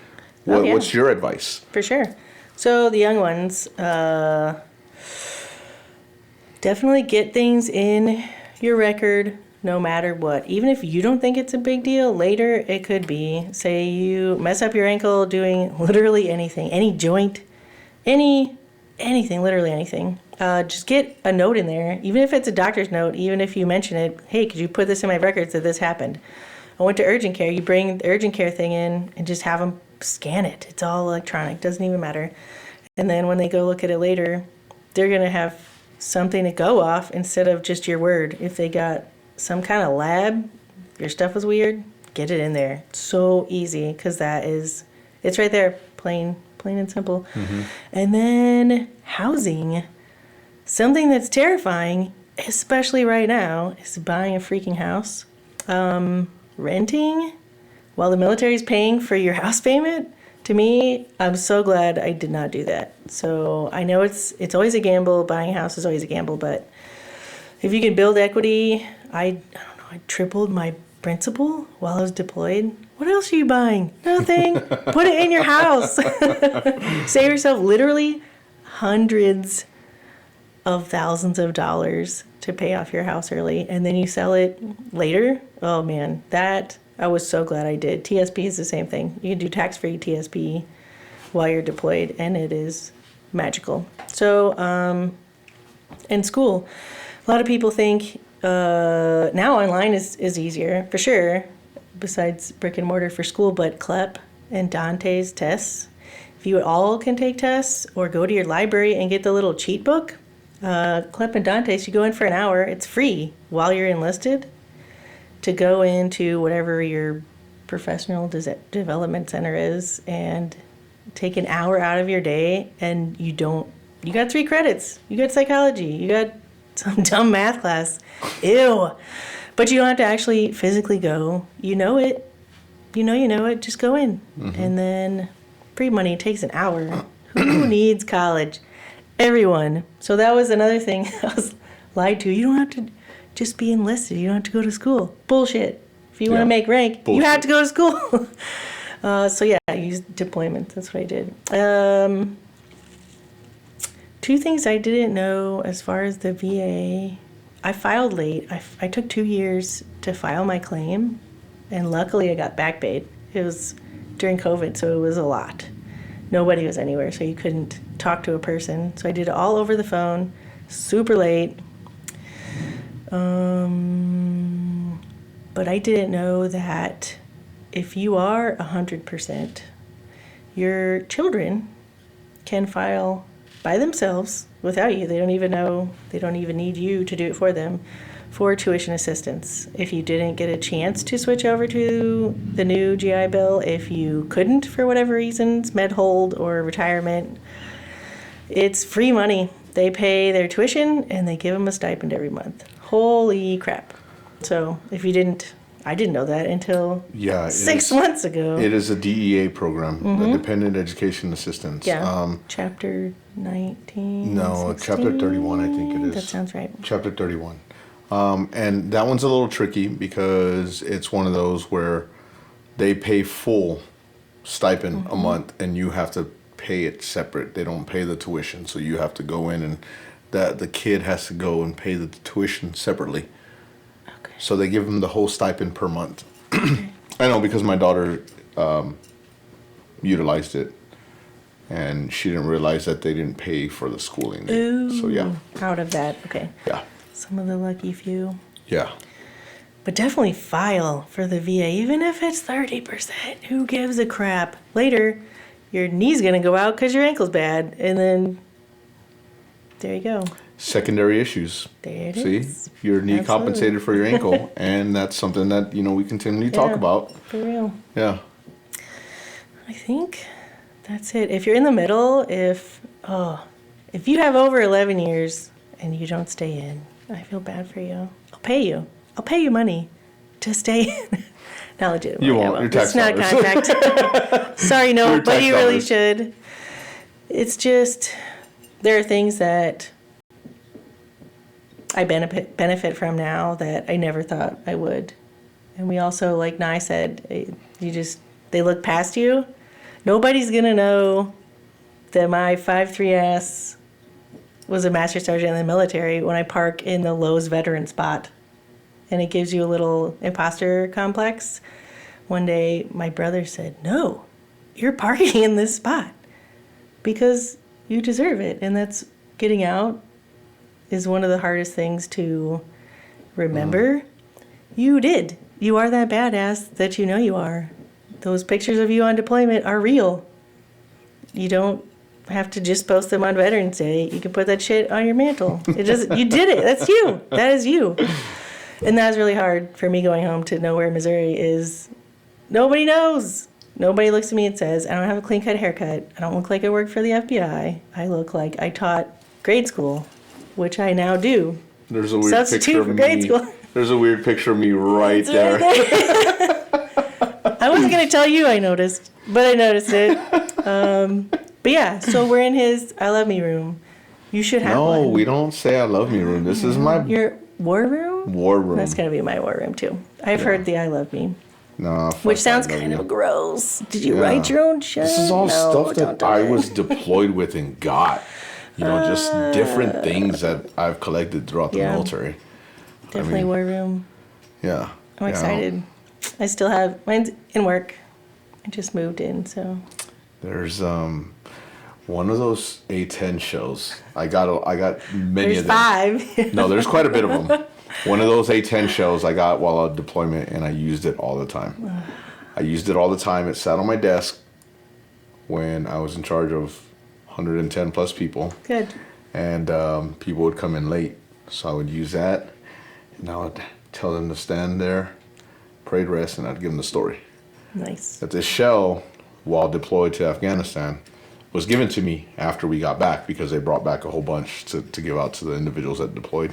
Yeah. What's your advice? For sure. So the young ones, definitely get things in your record no matter what. Even if you don't think it's a big deal, later it could be. Say you mess up your ankle doing literally anything, any joint, anything, literally anything. Just get a note in there, even if it's a doctor's note, even if you mention it, hey, could you put this in my records that this happened? I went to urgent care. You bring the urgent care thing in and just have them scan it. It's all electronic, doesn't even matter. And then when they go look at it later, they're going to have something to go off instead of just your word. If they got some kind of lab, your stuff was weird, get it in there. So easy, because it's right there, plain and simple. And then housing. Something that's terrifying, especially right now, is buying a freaking house. Renting while the military's paying for your house payment. To me, I'm so glad I did not do that. So I know it's always a gamble. Buying a house is always a gamble, but if you can build equity, I don't know, I tripled my principal while I was deployed. What else are you buying? Nothing. Put it in your house. Save yourself literally hundreds of thousands of dollars to pay off your house early, and then you sell it later. Oh man, that I was so glad I did. TSP is the same thing. You can do tax-free TSP while you're deployed, and it is magical. So, in school, a lot of people think now online is easier, for sure, besides brick and mortar for school, but CLEP and Dante's tests, if you all can take tests or go to your library and get the little cheat book, CLEP and Dante's, you go in for an hour, it's free while you're enlisted to go into whatever your professional development center is and take an hour out of your day, and you got 3 credits. You got psychology. You got some dumb math class. Ew. But you don't have to actually physically go. You know it. You know it. Just go in. And then free money takes an hour. Who needs college? Everyone. So that was another thing I was lied to. You don't have to just be enlisted. You don't have to go to school. Bullshit. If you want to make rank, you have to go to school. So yeah, I used deployment. That's what I did. 2 things I didn't know as far as the VA. I filed late. I took 2 years to file my claim, and luckily I got back paid. It was during COVID, so it was a lot. Nobody was anywhere, so you couldn't talk to a person. So I did it all over the phone, super late. But I didn't know that if you are 100%, your children can file by themselves without you. They don't even need you to do it for them, for tuition assistance. If you didn't get a chance to switch over to the new GI Bill, if you couldn't for whatever reasons, med hold or retirement, it's free money. They pay their tuition and they give them a stipend every month. Holy crap. So if you didn't, I didn't know that until 6 months ago. It is a DEA program, the Dependent Education Assistance. Yeah. Chapter 19? No, 16? Chapter 31, I think it is. That sounds right. Chapter 31. And that one's a little tricky because it's one of those where they pay full stipend a month and you have to pay it separate. They don't pay the tuition, so you have to go in and the kid has to go and pay the tuition separately. Okay. So they give them the whole stipend per month. I know because my daughter utilized it, and she didn't realize that they didn't pay for the schooling. Ooh, so yeah. Proud of that. Okay. Yeah. Some of the lucky few. Yeah. But definitely file for the VA, even if it's 30%. Who gives a crap? Later, your knee's going to go out because your ankle's bad. And then, there you go. Secondary issues. There it See? is. Your knee Absolutely. compensated for your ankle, and that's something that, we continually talk about. For real. Yeah. I think that's it. If you're in the middle, if you have over 11 years and you don't stay in, I feel bad for you. I'll pay you. I'll pay you money to stay in. Not legitimately. You won't. Your tax It's not a dollars. contract. Sorry, no, Your but tax you really dollars. should. It's just, there are things that I benefit from now that I never thought I would. And we also, like Nye said, they look past you. Nobody's going to know that my 5'3" ass was a master sergeant in the military when I park in the Lowe's veteran spot. And it gives you a little imposter complex. One day, my brother said, "No, you're parking in this spot because you deserve it." And that's getting out is one of the hardest things to remember. You did. You are that badass that you know you are. Those pictures of you on deployment are real. You don't have to just post them on Veterans Day. You can put that shit on your mantle. You did it. That's you. That is you. And that was really hard for me going home to know where Missouri is. Nobody knows. Nobody looks at me and says, I don't have a clean cut haircut. I don't look like I work for the FBI. I look like I taught grade school, which I now do. There's a weird Substitute picture for of grade me. school. There's a weird picture of me right there. I wasn't going to tell you I noticed, but I noticed it. But yeah, so we're in his I Love Me room. You should have one. No, we don't say I love me room. This is my Your war room? war room. That's going to be my war room too. I've heard the I Love Me, Nah, fuck which sounds I love kind you. of gross. Did you Yeah. write your own shit? This is all stuff don't that do I it. was deployed with and got. Just different things that I've collected throughout the Yeah. military. Definitely war room. Yeah. I'm excited. I still have mine's in work. I just moved in, so There's one of those A10 shows. I got many there's of them. 5. No, there's quite a bit of them. One of those A10 shows I got while on deployment, and I used it all the time. It sat on my desk when I was in charge of 110 plus people, Good. and people would come in late. So I would use that, and I would tell them to stand there, pray to rest, and I'd give them the story. Nice. That this shell, while deployed to Afghanistan, was given to me after we got back because they brought back a whole bunch to give out to the individuals that deployed.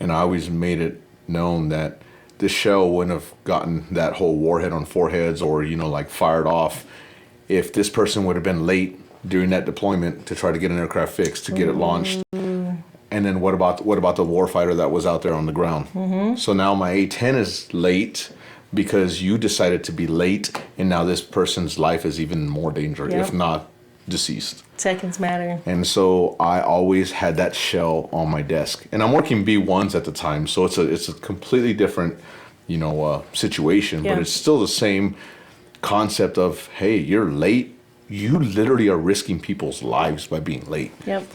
And I always made it known that this shell wouldn't have gotten that whole warhead on 4 heads or, like fired off if this person would have been late during that deployment to try to get an aircraft fixed, to get it launched. And then what about the warfighter that was out there on the ground? Mm-hmm. So now my A-10 is late because you decided to be late, and now this person's life is even more dangerous, Yep. if not deceased. Seconds matter. And so I always had that shell on my desk, and I'm working B1s at the time, so it's a completely different, situation, Yeah. but it's still the same concept of, hey, you're late. You literally are risking people's lives by being late. Yep.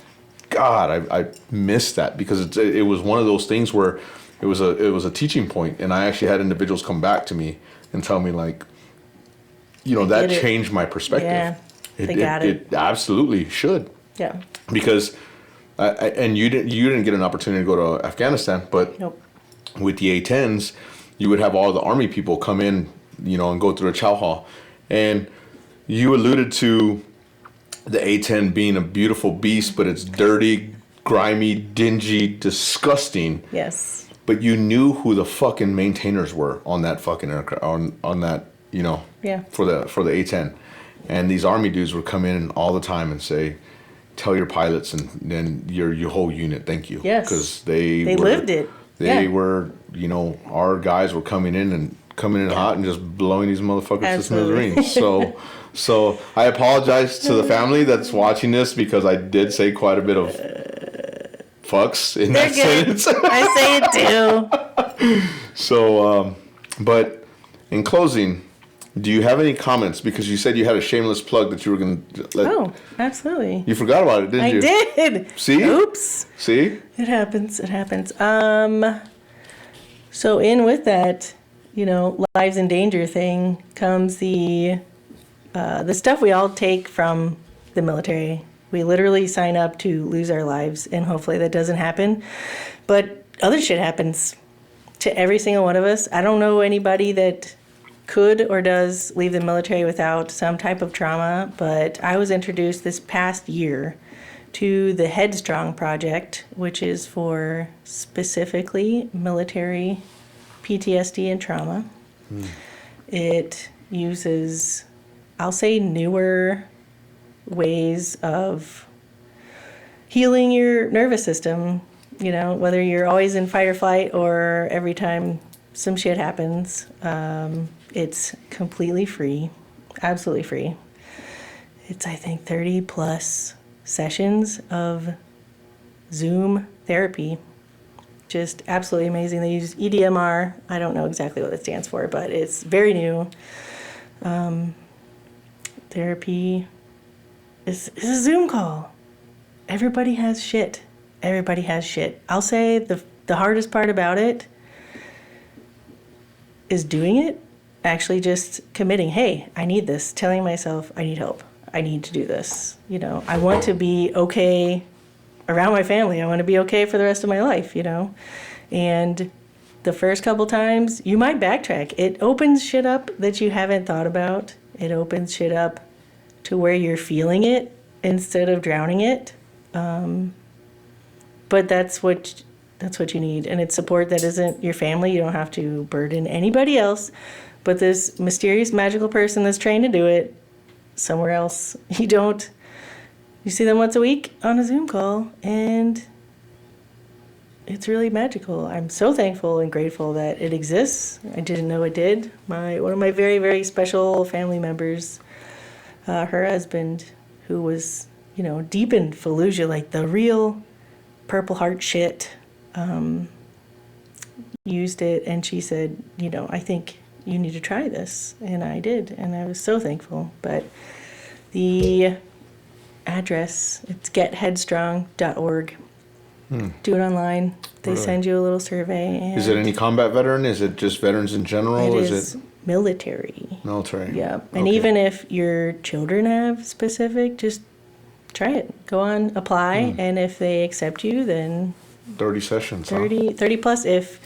God, I missed that because it was one of those things where it was a teaching point, and I actually had individuals come back to me and tell me that get it. changed my perspective. Yeah, they got it. It absolutely should, Yeah. because and you didn't get an opportunity to go to Afghanistan, but Nope. with the A-10s, you would have all the Army people come in, and go through a chow hall, and you alluded to the A-10 being a beautiful beast, but it's dirty, grimy, dingy, disgusting. Yes. But you knew who the fucking maintainers were on that fucking aircraft, on that, Yeah. for the A-10. And these Army dudes would come in all the time and say, tell your pilots and then your whole unit, thank you. Yes. Because they Lived it. They Yeah. were, our guys were coming in and coming in hot and just blowing these motherfuckers Absolutely. to smithereens. So I apologize to the family that's watching this because I did say quite a bit of fucks in They're that good. sentence. I say it too. So, but in closing, do you have any comments? Because you said you had a shameless plug that you were going to let. Oh, absolutely. You forgot about it, didn't you? I did. See? Oops. See? It happens. It happens. So in with that, lives in danger thing comes the stuff we all take from the military. We literally sign up to lose our lives, and hopefully that doesn't happen. But other shit happens to every single one of us. I don't know anybody that could or does leave the military without some type of trauma, but I was introduced this past year to the Headstrong project, which is for specifically military PTSD and trauma. It uses, I'll say, newer ways of healing your nervous system, whether you're always in fight or flight or every time some shit happens. It's completely free, absolutely free. It's, I think, 30 plus sessions of Zoom therapy. Just absolutely amazing. They use EDMR. I don't know exactly what it stands for, but it's very new. Therapy is a Zoom call. Everybody has shit. Everybody has shit. I'll say the hardest part about it is doing it, actually just committing, hey, I need this, telling myself I need help. I need to do this. I want to be okay around my family. I want to be okay for the rest of my life, And the first couple times, you might backtrack. It opens shit up that you haven't thought about. It opens shit up to where you're feeling it instead of drowning it. But that's what you need. And it's support that isn't your family. You don't have to burden anybody else. But this mysterious, magical person that's trained to do it somewhere else. You see them once a week on a Zoom call, and it's really magical. I'm so thankful and grateful that it exists. I didn't know it did. One of my very, very special family members, her husband, who was, deep in Fallujah, like the real Purple Heart shit, used it, and she said, I think you need to try this. And I did, and I was so thankful. But the address, it's getheadstrong.org. Do it online. They Really? Send you a little survey. And Is it any combat veteran? Is it just veterans in general? it is military. Military? Yeah. And Okay. even if your children have specific, just try it. Go on, apply, and if they accept you, then 30 sessions, 30 plus. If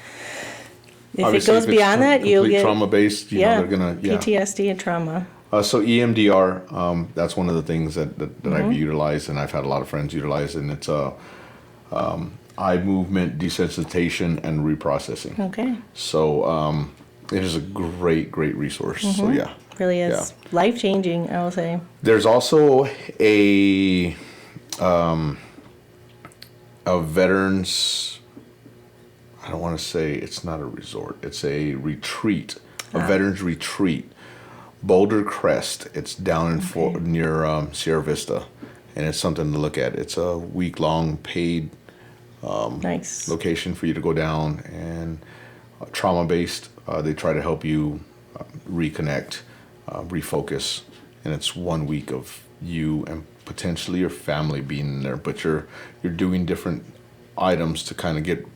Obviously, it goes beyond that, you'll get trauma-based, they're going to, PTSD and trauma. So EMDR, that's one of the things that I've utilized, and I've had a lot of friends utilize, and it's eye movement desensitization and reprocessing. Okay. So it is a great resource. So yeah. Really is life-changing, I will say. There's also a veterans, I don't want to say, it's not a resort, it's a retreat, a veterans retreat. Boulder, Crest. It's down in near Sierra Vista, and it's something to look at. It's a week-long paid Nice. location for you to go down, and trauma-based. They try to help you reconnect, refocus, and it's 1 week of you and potentially your family being in there. But you're doing different items to kind of get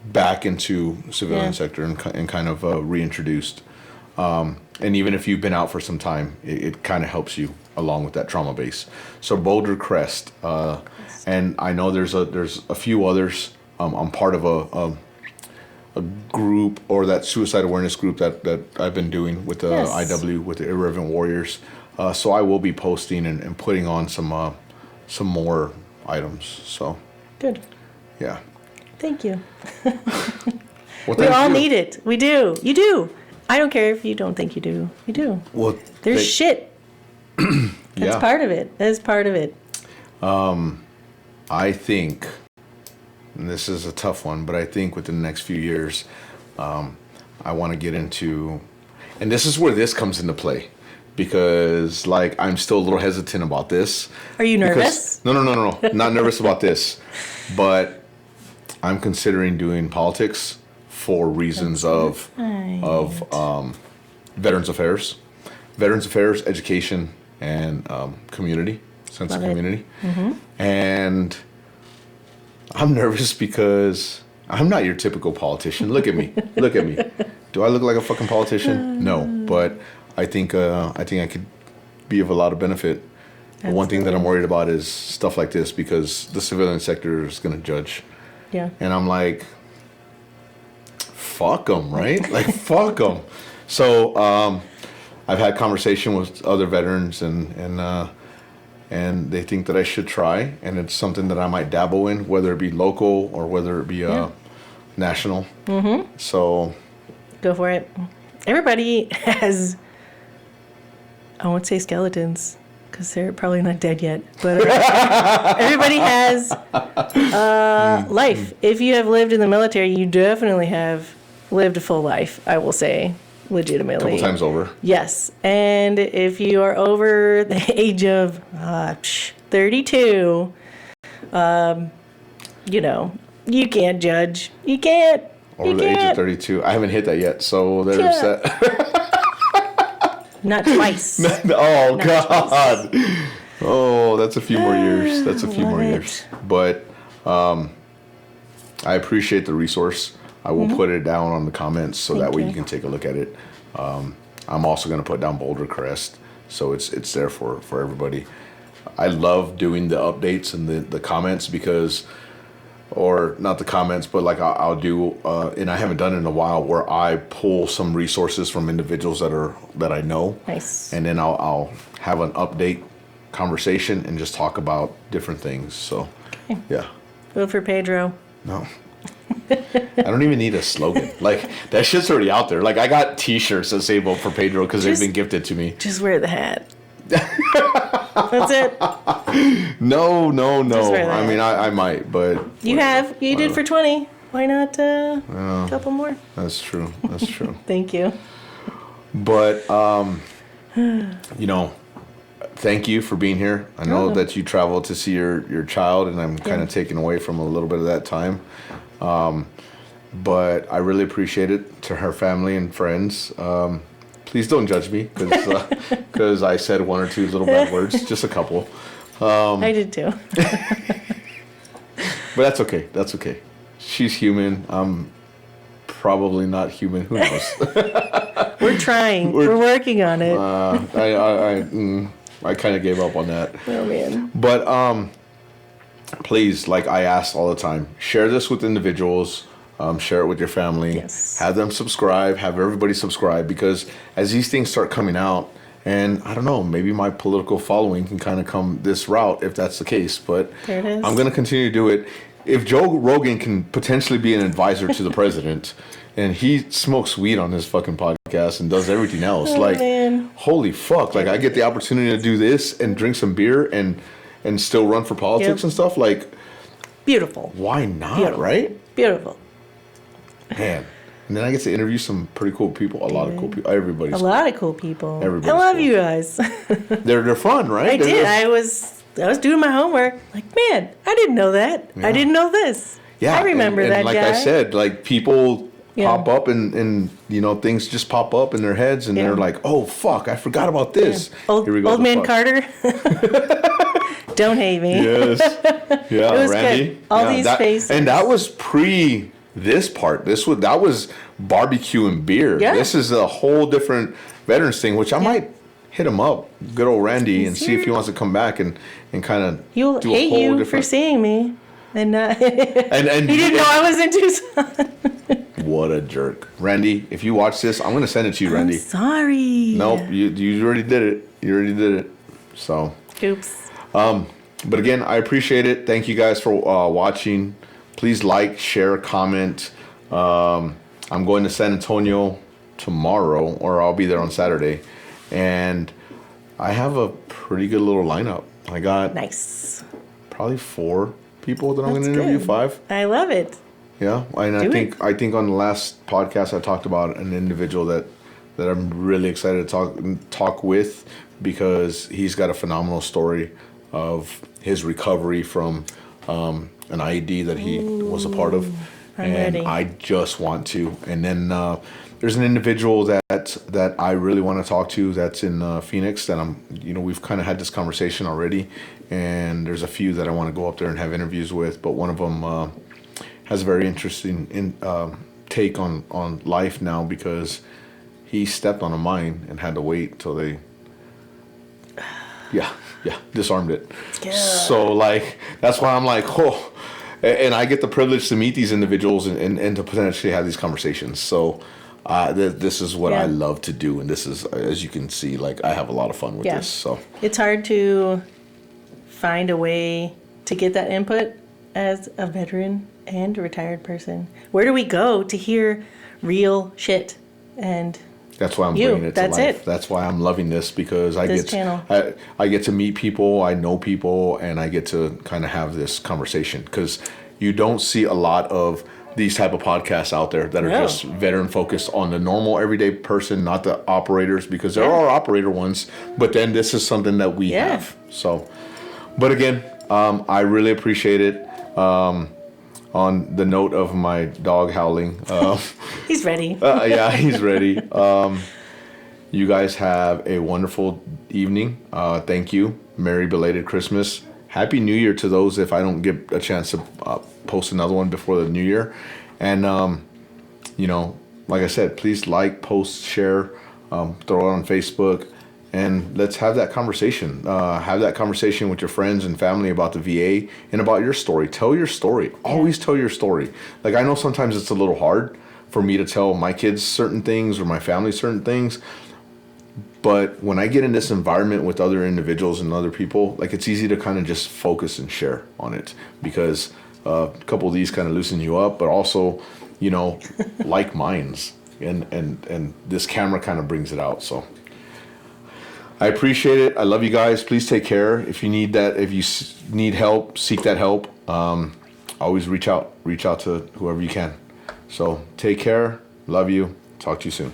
back into civilian sector and kind of reintroduced. And even if you've been out for some time, it kind of helps you along with that trauma base. So Boulder, Crest, and I know there's a few others. I'm part of a group, or that suicide awareness group that I've been doing with the IW, with the Irreverent Warriors. So I will be posting and putting on some more items. So Good. yeah. Thank you. Well, We thank all you. need it. We do. You do. I don't care if you don't think you do. You do. Well, There's shit. That's part of it. That is part of it. I think, and this is a tough one, but I think within the next few years, I want to get into, and this is where this comes into play, because like I'm still a little hesitant about this. Are you nervous? No, not nervous about this, but I'm considering doing politics for reasons of Veterans Affairs, education, and community, sense of community. And I'm nervous because I'm not your typical politician. Look at me. Look at me. Do I look like a fucking politician? No, but I think I could be of a lot of benefit. But one thing that I'm worried about is stuff like this, because the civilian sector is going to judge. Yeah. And I'm like, fuck them, right? Like, fuck them. So I've had conversation with other veterans, and they think that I should try, and it's something that I might dabble in, whether it be local or whether it be national. So go for it. Everybody has, I won't say skeletons, because they're probably not dead yet, but everybody has life. If you have lived in the military, you definitely have lived a full life, I will say, legitimately. a couple times over. Yes. And if you are over the age of 32, you know, you can't judge. You can't. Over the age of 32. I haven't hit that yet, so there's that. Not twice. Oh, Not God. Twice. Oh, that's a few more years. That's a few more years. But I appreciate the resource. I will put it down on the comments so that way you can take a look at it. I'm also going to put down Boulder, Crest, so it's there for everybody. I love doing the updates and the comments because, or not the comments, but like I'll do, and I haven't done it in a while, where I pull some resources from individuals that I know. Nice. And then I'll have an update conversation and just talk about different things. So, yeah. Vote for Pedro. No. I don't even need a slogan. Like, that shit's already out there. Like, I got T-shirts that say vote for Pedro because they've been gifted to me. Just wear the hat. That's it. No. Just wear the I hat. mean, I might, but... You did for 20. Why not a couple more? That's true. Thank you. But, you know, thank you for being here. I know that you traveled to see your child, and I'm kind of taken away from a little bit of that time. But I really appreciate it, to her family and friends. Please don't judge me because I said one or two little bad words, just a couple. I did too. But that's okay. That's okay. She's human. I'm probably not human. Who knows? We're trying. We're working on it. I kind of gave up on that. Oh man. But please, like I ask all the time, share this with individuals. Share it with your family. Yes. Have them subscribe. Have everybody subscribe, because as these things start coming out, and I don't know, maybe my political following can kind of come this route if that's the case. But there it is. I'm going to continue to do it. If Joe Rogan can potentially be an advisor to the president, and he smokes weed on his fucking podcast and does everything else, man. Holy fuck! Like, I get the opportunity to do this and drink some beer and still run for politics and stuff. Like, beautiful. Why not? Beautiful. Right? Beautiful. Man. And then I get to interview some pretty cool people. A lot of cool people. Everybody's a lot of cool people. Everybody's I love cool. you guys. They're fun, right? I did. I was doing my homework. Like, man, I didn't know that. Yeah. I didn't know this. Yeah, I remember and that like guy. I said, like, people pop up and you know, things just pop up in their heads, and they're like, oh fuck, I forgot about this. Old man Carter. Don't hate me. Yes. Yeah, It was Randy. good. All these faces. And that was pre this part. That was barbecue and beer. Yeah. This is a whole different veterans thing, which I might hit him up, good old Randy, and see if he wants to come back and kind of He'll do a hate whole you different. for seeing me. And and he didn't know I was in Tucson. What a jerk, Randy! If you watch this, I'm gonna send it to you, Randy. I'm sorry. Nope, you already did it. You already did it. So. Oops. But again, I appreciate it. Thank you guys for watching. Please like, share, comment. I'm going to San Antonio tomorrow, or I'll be there on Saturday, and I have a pretty good little lineup. I got Nice. probably 4 people that I'm going That's to interview. good. 5. I love it. Yeah, and Do I think on the last podcast I talked about an individual that I'm really excited to talk with, because he's got a phenomenal story of his recovery from an IED that he was a part of, I'm ready. I just want to. And then there's an individual that I really want to talk to that's in Phoenix that we've kind of had this conversation already, and there's a few that I want to go up there and have interviews with, but one of them has a very interesting take on life now, because he stepped on a mine and had to wait till they disarmed it. Yeah. So like that's why I'm like, oh, and I get the privilege to meet these individuals and to potentially have these conversations. So this is what I love to do, and this is, as you can see, like I have a lot of fun with this. So it's hard to find a way to get that input as a veteran and a retired person. Where do we go to hear real shit? And that's why I'm bringing it to that's life. it. That's why I'm loving this, because I get to meet people, I know people, and I get to kind of have this conversation, because you don't see a lot of these type of podcasts out there that are just veteran focused on the normal everyday person, not the operators, because there are operator ones, but then this is something that we have. So, but again, I really appreciate it. On the note of my dog howling, he's ready. He's ready. You guys have a wonderful evening. Thank you. Merry belated Christmas. Happy New Year to those, if I don't get a chance to post another one before the New Year. And, like I said, please like, post, share, throw it on Facebook, and let's have that conversation. Have that conversation with your friends and family about the VA and about your story. Tell your story. Always tell your story. Like, I know sometimes it's a little hard for me to tell my kids certain things or my family certain things, but when I get in this environment with other individuals and other people, like, it's easy to kind of just focus and share on it, because a couple of these kind of loosen you up, but also, like minds, and this camera kind of brings it out. So I appreciate it. I love you guys. Please take care. If you need that, if you need help, seek that help. Always reach out to whoever you can. So take care. Love you. Talk to you soon.